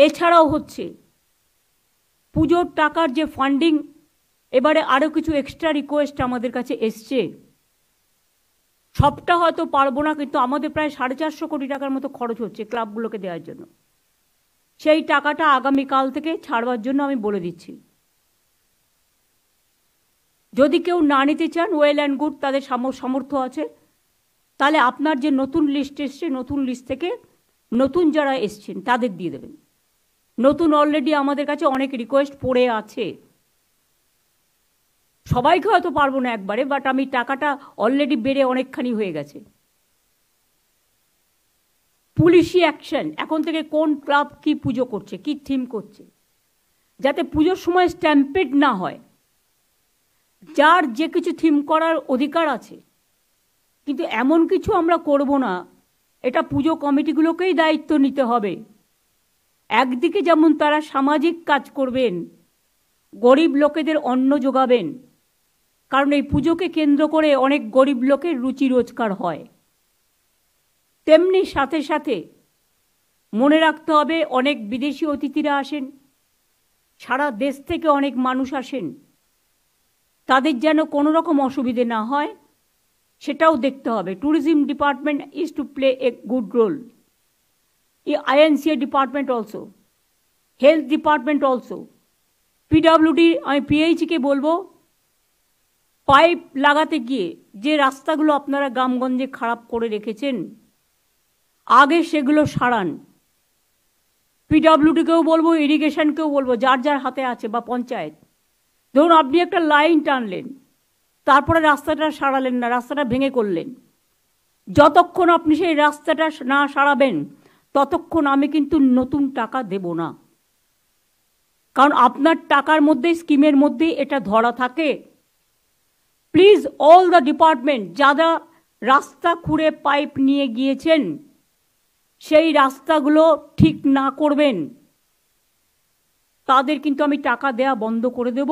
এছাড়াও হচ্ছে পুজোর টাকার যে ফান্ডিং, এবারে আরও কিছু এক্সট্রা রিকোয়েস্ট আমাদের কাছে এসছে। সবটা হয়তো পারবো না, কিন্তু আমাদের প্রায় 450 কোটি টাকার মতো খরচ হচ্ছে ক্লাবগুলোকে দেওয়ার জন্য। সেই টাকাটা আগামীকাল থেকে ছাড়বার জন্য আমি বলে দিচ্ছি। যদি কেউ না নিতে চান, ওয়েল অ্যান্ড গুড, তাদের সামর্থ্য আছে, তাহলে আপনার যে নতুন লিস্ট এসছে, নতুন লিস্ট থেকে নতুন যারা এসছেন তাদের দিয়ে দেবেন। নতুন অলরেডি আমাদের কাছে অনেক রিকোয়েস্ট পড়ে আছে। সবাইকে হয়তো পারবো না একবারে, বাট আমি টাকাটা অলরেডি বেড়ে অনেকখানি হয়ে গেছে। পুলিশি অ্যাকশন, এখন থেকে কোন ক্লাব কি পুজো করছে, কি থিম করছে, যাতে পুজোর সময় স্ট্যাম্পেড না হয়। যার যে কিছু থিম করার অধিকার আছে, কিন্তু এমন কিছু আমরা করব না, এটা পুজো কমিটিগুলোকেই দায়িত্ব নিতে হবে। একদিকে যেমন তারা সামাজিক কাজ করবেন, গরিব লোকেদের অন্ন যোগাবেন, কারণ এই পুজোকে কেন্দ্র করে অনেক গরিব লোকের রুচি রোজগার হয়, তেমনি সাথে সাথে মনে রাখতে হবে অনেক বিদেশি অতিথিরা আসেন, সারা দেশ থেকে অনেক মানুষ আসেন, তাদের যেন কোনো রকম অসুবিধে না হয় সেটাও দেখতে হবে। Tourism department is to play a good role, INCA department also, health department also, PWD। আমি PHকে বলবো, পাইপ লাগাতে গিয়ে যে রাস্তাগুলো আপনারা গ্রামগঞ্জে খারাপ করে রেখেছেন, আগে সেগুলো সারান। PWDকেও বলবো, ইরিগেশনকেও বলবো, যার যার হাতে আছে, বা পঞ্চায়েত। ধরুন আপনি একটা লাইন টানলেন, তারপরে রাস্তাটা সারালেন না, রাস্তাটা ভেঙে করলেন, যতক্ষণ আপনি সেই রাস্তাটা না সারাবেন ততক্ষণ আমি কিন্তু নতুন টাকা দেব না। কারণ আপনার টাকার মধ্যে, স্কিমের মধ্যে এটা ধরা থাকে। প্লিজ অল দ্য ডিপার্টমেন্ট, যারা রাস্তা খুঁড়ে পাইপ নিয়ে গিয়েছেন, সেই রাস্তাগুলো ঠিক না করবেন, তাদের কিন্তু আমি টাকা দেয়া বন্ধ করে দেব।